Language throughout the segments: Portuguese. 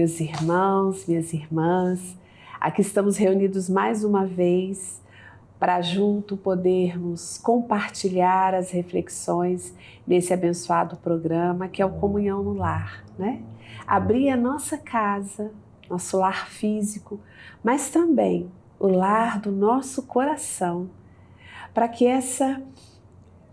meus irmãos, minhas irmãs. Aqui estamos reunidos mais uma vez para junto podermos compartilhar as reflexões nesse abençoado programa que é o Comunhão no Lar, né? Abrir a nossa casa, nosso lar físico, mas também o lar do nosso coração, para que essa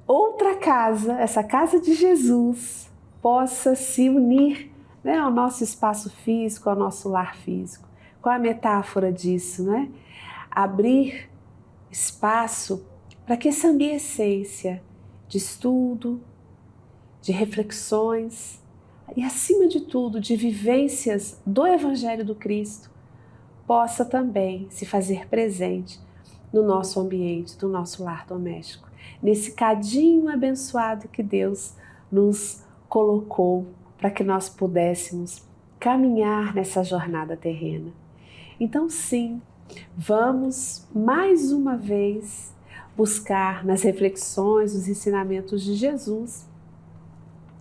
outra casa, essa casa de Jesus, possa se unir, né, ao nosso espaço físico, ao nosso lar físico. Qual a metáfora disso, né? Abrir espaço para que essa minha essência de estudo, de reflexões e, acima de tudo, de vivências do Evangelho do Cristo possa também se fazer presente no nosso ambiente, do nosso lar doméstico, nesse cadinho abençoado que Deus nos colocou para que nós pudéssemos caminhar nessa jornada terrena. Então, sim, vamos mais uma vez buscar nas reflexões, os ensinamentos de Jesus,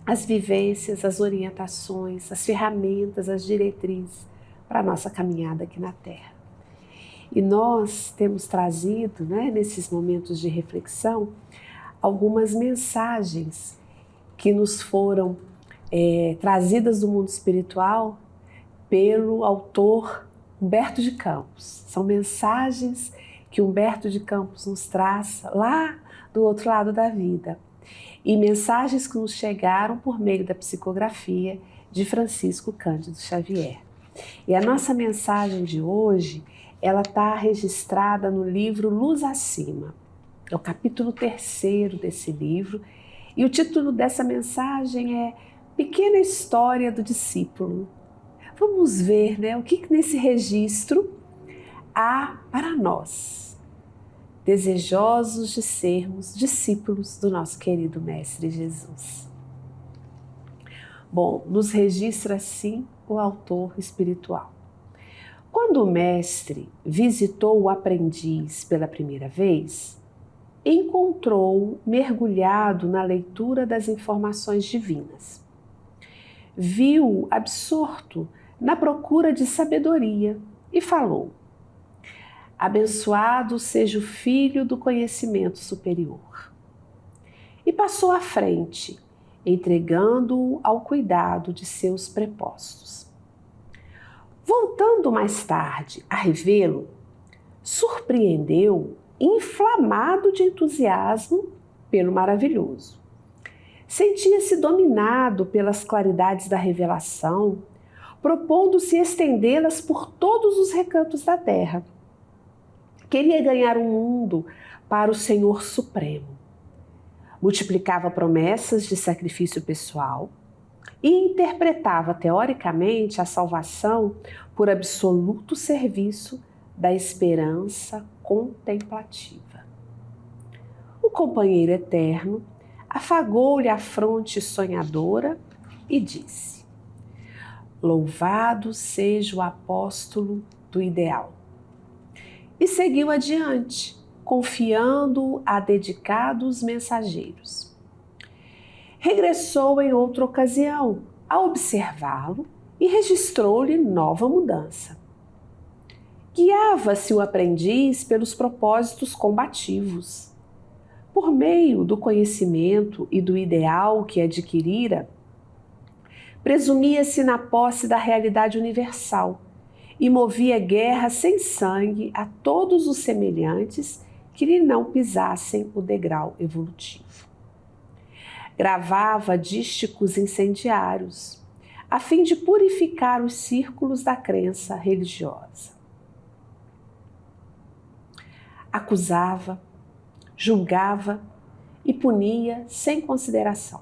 as vivências, as orientações, as ferramentas, as diretrizes para a nossa caminhada aqui na Terra. E nós temos trazido, né, nesses momentos de reflexão, algumas mensagens que nos foram trazidas do mundo espiritual pelo autor Humberto de Campos. São mensagens que Humberto de Campos nos traz lá do outro lado da vida. E mensagens que nos chegaram por meio da psicografia de Francisco Cândido Xavier. E a nossa mensagem de hoje, ela está registrada no livro Luz Acima. É o capítulo 3º desse livro. E o título dessa mensagem é Pequena História do Discípulo. Vamos ver, né, o que nesse registro há para nós, desejosos de sermos discípulos do nosso querido Mestre Jesus. Bom, nos registra assim o autor espiritual. Quando o mestre visitou o aprendiz pela primeira vez, encontrou-o mergulhado na leitura das informações divinas. Viu-o absorto na procura de sabedoria e falou: abençoado seja o filho do conhecimento superior. E passou à frente, entregando-o ao cuidado de seus prepostos. Voltando mais tarde a revê-lo, surpreendeu-o inflamado de entusiasmo pelo maravilhoso. Sentia-se dominado pelas claridades da revelação, propondo-se estendê-las por todos os recantos da terra. Queria ganhar o mundo para o Senhor Supremo. Multiplicava promessas de sacrifício pessoal e interpretava teoricamente a salvação por absoluto serviço da esperança contemplativa. O companheiro eterno afagou-lhe a fronte sonhadora e disse: louvado seja o apóstolo do ideal. E seguiu adiante, confiando a dedicados mensageiros. Regressou em outra ocasião, a observá-lo, e registrou-lhe nova mudança. Guiava-se o aprendiz pelos propósitos combativos. Por meio do conhecimento e do ideal que adquirira, presumia-se na posse da realidade universal e movia guerra sem sangue a todos os semelhantes que lhe não pisassem o degrau evolutivo. Gravava dísticos incendiários, a fim de purificar os círculos da crença religiosa. Acusava, julgava e punia sem consideração.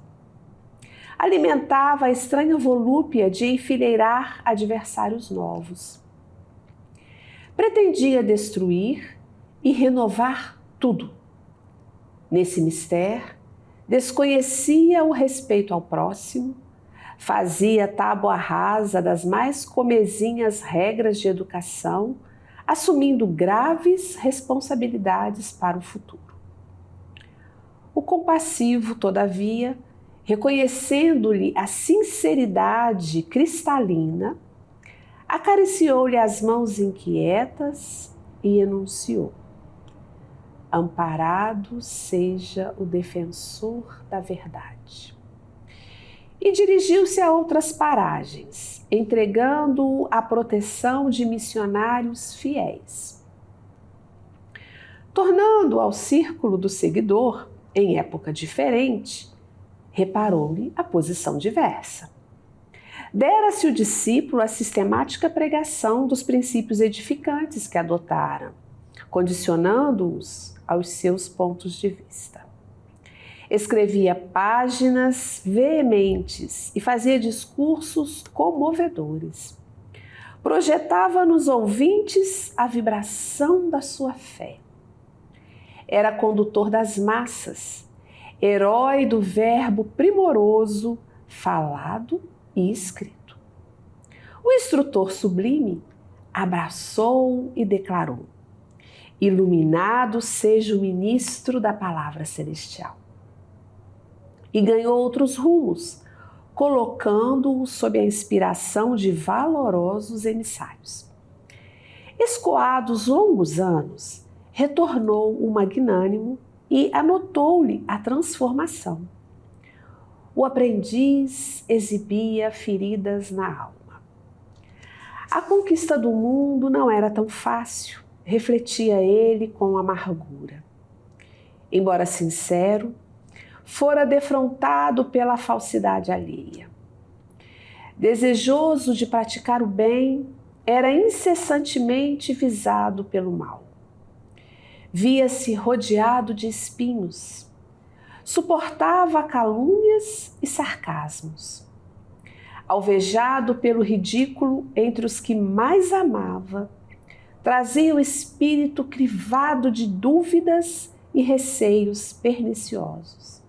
Alimentava a estranha volúpia de enfileirar adversários novos. Pretendia destruir e renovar tudo. Nesse mistério, desconhecia o respeito ao próximo, fazia tábua rasa das mais comezinhas regras de educação, assumindo graves responsabilidades para o futuro. O compassivo, todavia, reconhecendo-lhe a sinceridade cristalina, acariciou-lhe as mãos inquietas e enunciou: amparado seja o defensor da verdade. E dirigiu-se a outras paragens, entregando-o à proteção de missionários fiéis. Tornando ao círculo do seguidor, em época diferente, reparou-lhe a posição diversa. Dera-se o discípulo a sistemática pregação dos princípios edificantes que adotara, condicionando-os aos seus pontos de vista. Escrevia páginas veementes e fazia discursos comovedores. Projetava nos ouvintes a vibração da sua fé. Era condutor das massas, herói do verbo primoroso, falado e escrito. O instrutor sublime abraçou e declarou: iluminado seja o ministro da palavra celestial. E ganhou outros rumos, colocando-o sob a inspiração de valorosos emissários. Escoados longos anos, retornou o magnânimo e anotou-lhe a transformação. O aprendiz exibia feridas na alma. A conquista do mundo não era tão fácil, refletia ele com amargura. Embora sincero, fora defrontado pela falsidade alheia. Desejoso de praticar o bem, era incessantemente visado pelo mal. Via-se rodeado de espinhos. Suportava calúnias e sarcasmos. Alvejado pelo ridículo entre os que mais amava, trazia o espírito crivado de dúvidas e receios perniciosos.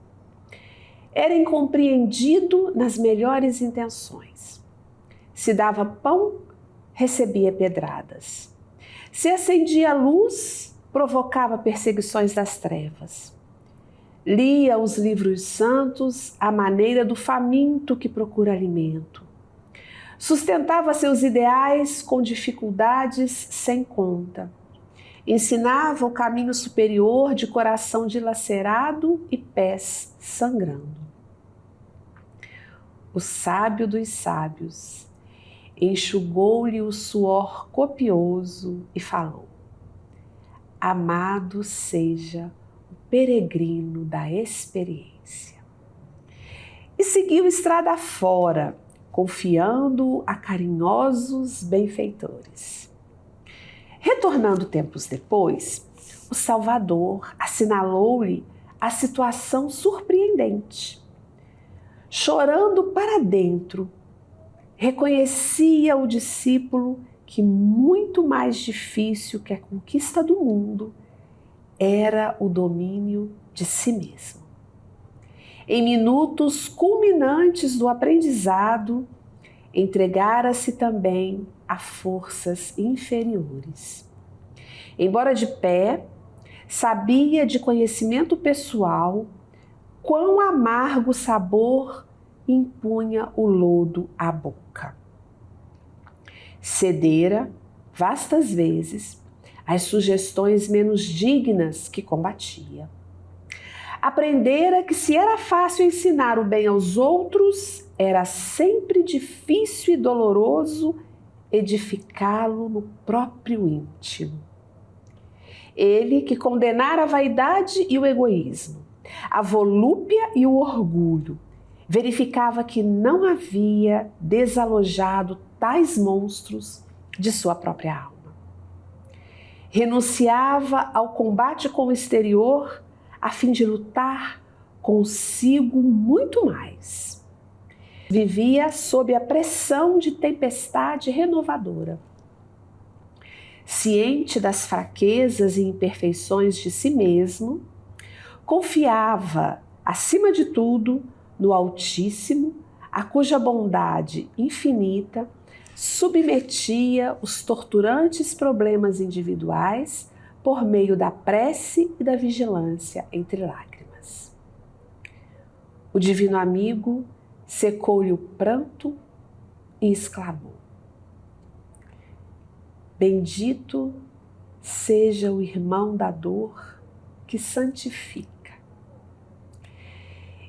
Era incompreendido nas melhores intenções. Se dava pão, recebia pedradas. Se acendia luz, provocava perseguições das trevas. Lia os livros santos à maneira do faminto que procura alimento. Sustentava seus ideais com dificuldades sem conta. Ensinava o caminho superior de coração dilacerado e pés sangrando. O sábio dos sábios enxugou-lhe o suor copioso e falou: amado seja o peregrino da experiência. E seguiu estrada fora, confiando a carinhosos benfeitores. Retornando tempos depois, o Salvador assinalou-lhe a situação surpreendente. Chorando para dentro, reconhecia o discípulo que muito mais difícil que a conquista do mundo era o domínio de si mesmo. Em minutos culminantes do aprendizado, entregara-se também a forças inferiores. Embora de pé, sabia de conhecimento pessoal quão amargo sabor impunha o lodo à boca. Cedera, vastas vezes, às sugestões menos dignas que combatia. Aprendera que se era fácil ensinar o bem aos outros, era sempre difícil e doloroso edificá-lo no próprio íntimo. Ele que condenara a vaidade e o egoísmo, a volúpia e o orgulho, verificava que não havia desalojado tais monstros de sua própria alma. Renunciava ao combate com o exterior a fim de lutar consigo muito mais. Vivia sob a pressão de tempestade renovadora. Ciente das fraquezas e imperfeições de si mesmo, confiava, acima de tudo, no Altíssimo, a cuja bondade infinita submetia os torturantes problemas individuais por meio da prece e da vigilância entre lágrimas. O divino amigo secou-lhe o pranto e exclamou: Bendito seja o irmão da dor que santifica.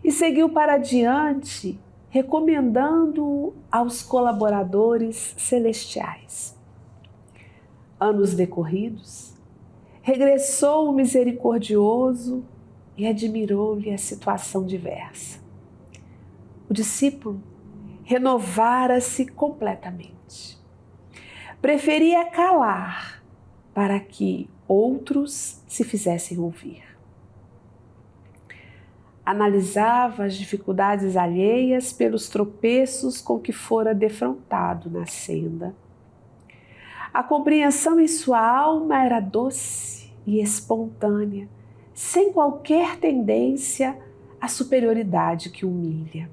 E seguiu para diante, recomendando-o aos colaboradores celestiais. Anos decorridos, regressou o misericordioso e admirou-lhe a situação diversa. O discípulo renovara-se completamente. Preferia calar para que outros se fizessem ouvir. Analisava as dificuldades alheias pelos tropeços com que fora defrontado na senda. A compreensão em sua alma era doce e espontânea, sem qualquer tendência à superioridade que humilha.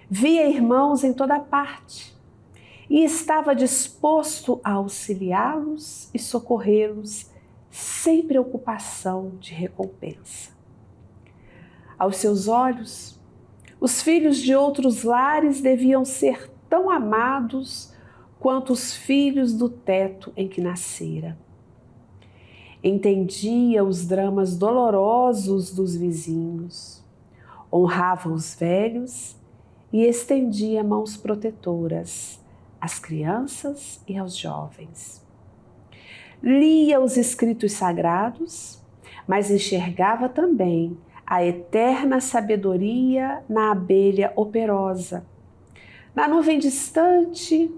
Via irmãos em toda parte e estava disposto a auxiliá-los e socorrê-los sem preocupação de recompensa. Aos seus olhos, os filhos de outros lares deviam ser tão amados quanto os filhos do teto em que nascera. Entendia os dramas dolorosos dos vizinhos, honrava os velhos e estendia mãos protetoras às crianças e aos jovens. Lia os escritos sagrados, mas enxergava também a eterna sabedoria na abelha operosa, na nuvem distante,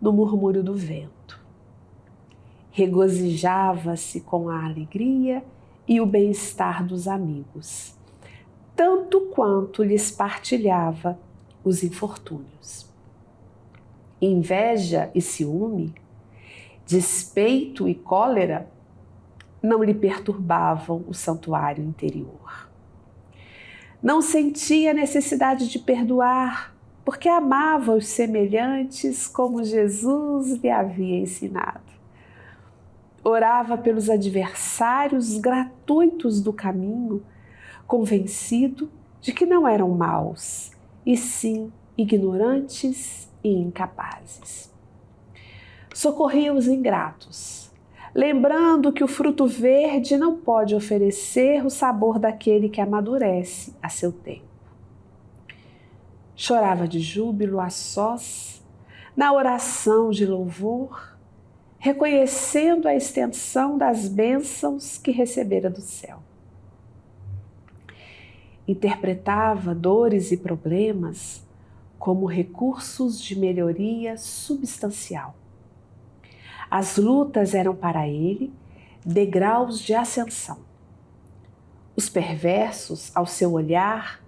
no murmúrio do vento. Regozijava-se com a alegria e o bem-estar dos amigos, tanto quanto lhes partilhava os infortúnios. Inveja e ciúme, despeito e cólera não lhe perturbavam o santuário interior. Não sentia necessidade de perdoar, porque amava os semelhantes como Jesus lhe havia ensinado. Orava pelos adversários gratuitos do caminho, convencido de que não eram maus, e sim ignorantes e incapazes. Socorria os ingratos, lembrando que o fruto verde não pode oferecer o sabor daquele que amadurece a seu tempo. Chorava de júbilo a sós, na oração de louvor, reconhecendo a extensão das bênçãos que recebera do céu. Interpretava dores e problemas como recursos de melhoria substancial. As lutas eram para ele degraus de ascensão. Os perversos, ao seu olhar,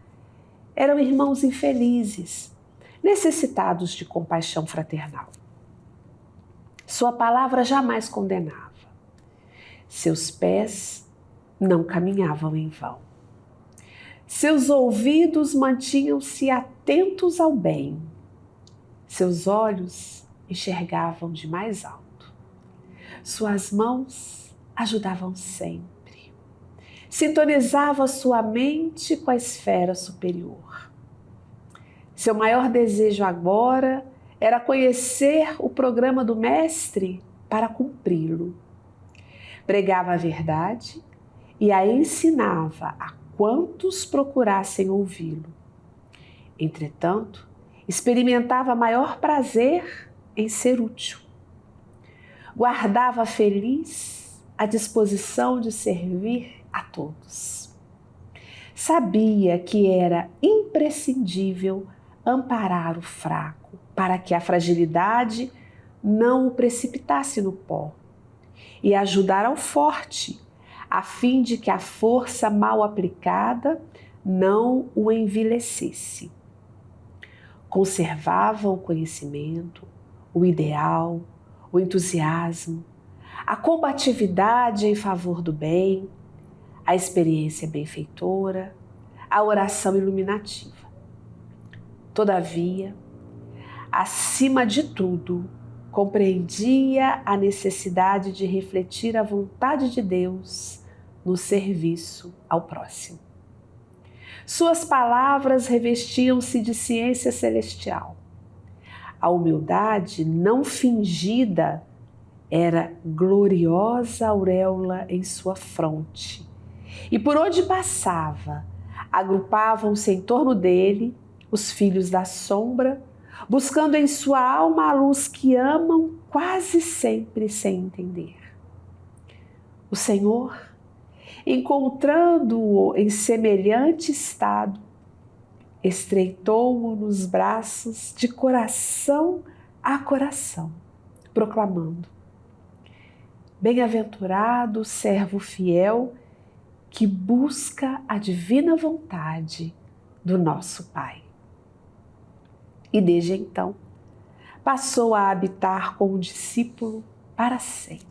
eram irmãos infelizes, necessitados de compaixão fraternal. Sua palavra jamais condenava. Seus pés não caminhavam em vão. Seus ouvidos mantinham-se atentos ao bem. Seus olhos enxergavam de mais alto. Suas mãos ajudavam sempre. Sintonizava sua mente com a esfera superior. Seu maior desejo agora era conhecer o programa do Mestre para cumpri-lo. Pregava a verdade e a ensinava a quantos procurassem ouvi-lo. Entretanto, experimentava maior prazer em ser útil. Guardava feliz a disposição de servir a todos. Sabia que era imprescindível amparar o fraco para que a fragilidade não o precipitasse no pó e ajudar ao forte, a fim de que a força mal aplicada não o envilecesse. Conservava o conhecimento, o ideal, o entusiasmo, a combatividade em favor do bem, a experiência benfeitora, a oração iluminativa. Todavia, acima de tudo, compreendia a necessidade de refletir a vontade de Deus no serviço ao próximo. Suas palavras revestiam-se de ciência celestial. A humildade não fingida era gloriosa auréola em sua fronte. E por onde passava, agrupavam-se em torno dele os filhos da sombra, buscando em sua alma a luz que amam quase sempre sem entender. O Senhor, encontrando-o em semelhante estado, estreitou-o nos braços de coração a coração, proclamando: bem-aventurado o servo fiel que busca a divina vontade do nosso Pai. E desde então, passou a habitar com o discípulo para sempre.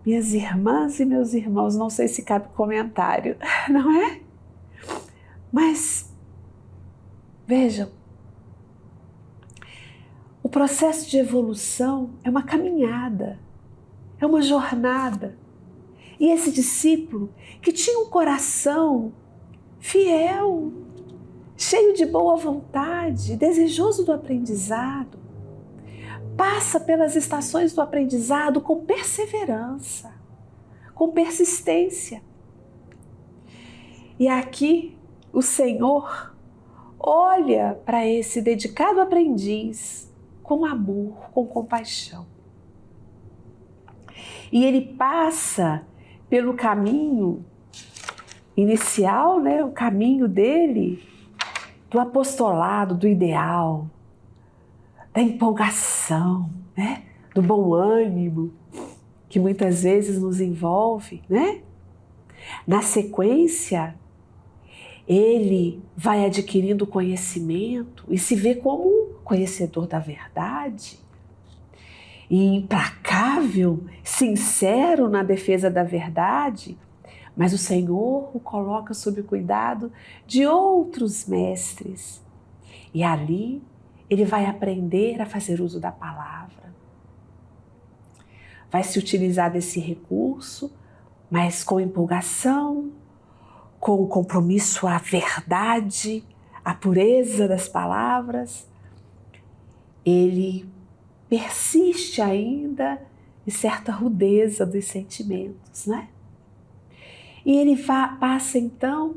Minhas irmãs e meus irmãos, não sei se cabe comentário, não é? Mas, vejam, o processo de evolução é uma caminhada, é uma jornada. E esse discípulo, que tinha um coração fiel, cheio de boa vontade, desejoso do aprendizado, passa pelas estações do aprendizado com perseverança, com persistência. E aqui o Senhor olha para esse dedicado aprendiz com amor, com compaixão. E ele passa pelo caminho inicial, o caminho dele, do apostolado, do ideal, da empolgação, do bom ânimo, que muitas vezes nos envolve, Na sequência, ele vai adquirindo conhecimento e se vê como conhecedor da verdade, e implacável, sincero na defesa da verdade, mas o Senhor o coloca sob o cuidado de outros mestres. E ali ele vai aprender a fazer uso da palavra. Vai se utilizar desse recurso, mas com empolgação, com compromisso à verdade, à pureza das palavras. Ele persiste ainda em certa rudeza dos sentimentos, E ele passa então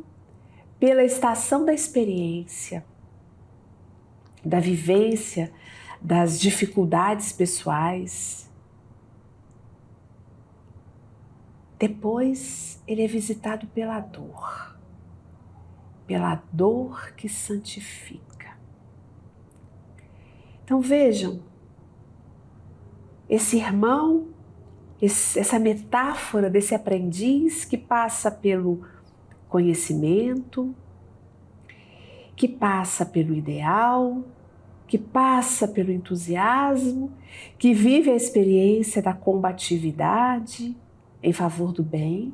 pela estação da experiência, da vivência, das dificuldades pessoais. Depois ele é visitado pela dor que santifica. Então vejam, esse irmão, essa metáfora desse aprendiz que passa pelo conhecimento, que passa pelo ideal, que passa pelo entusiasmo, que vive a experiência da combatividade em favor do bem,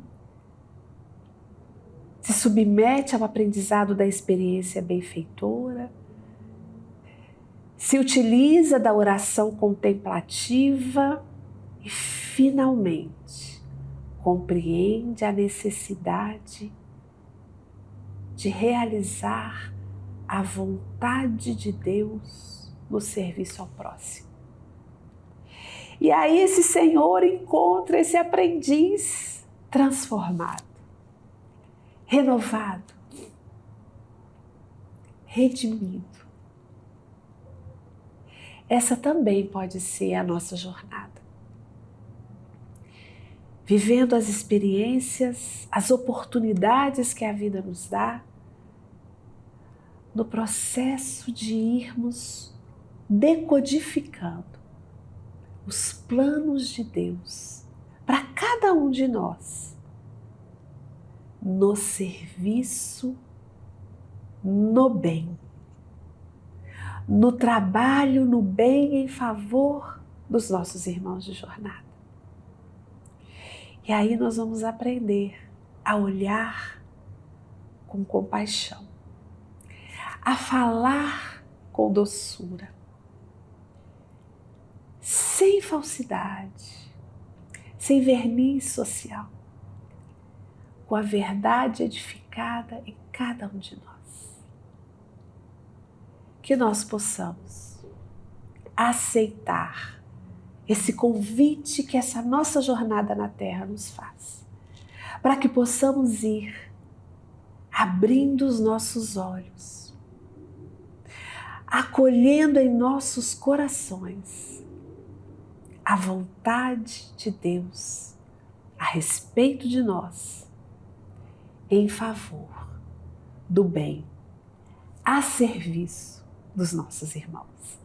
se submete ao aprendizado da experiência benfeitora, se utiliza da oração contemplativa e, finalmente, compreende a necessidade de realizar a vontade de Deus no serviço ao próximo. E aí esse Senhor encontra esse aprendiz transformado, renovado, redimido. Essa também pode ser a nossa jornada. Vivendo as experiências, as oportunidades que a vida nos dá, no processo de irmos decodificando os planos de Deus para cada um de nós, no serviço, no bem, no trabalho, no bem em favor dos nossos irmãos de jornada. E aí nós vamos aprender a olhar com compaixão, a falar com doçura, sem falsidade, sem verniz social, com a verdade edificada em cada um de nós. Que nós possamos aceitar esse convite que essa nossa jornada na Terra nos faz, para que possamos ir abrindo os nossos olhos, acolhendo em nossos corações a vontade de Deus a respeito de nós, em favor do bem, a serviço dos nossos irmãos.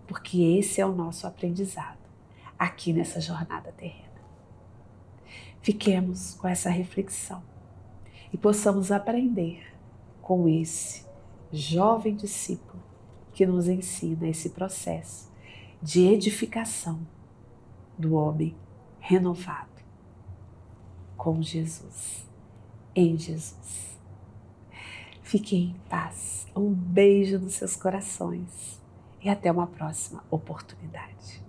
Porque esse é o nosso aprendizado aqui nessa jornada terrena. Fiquemos com essa reflexão e possamos aprender com esse jovem discípulo que nos ensina esse processo de edificação do homem renovado com Jesus, em Jesus. Fiquem em paz, um beijo nos seus corações e até uma próxima oportunidade.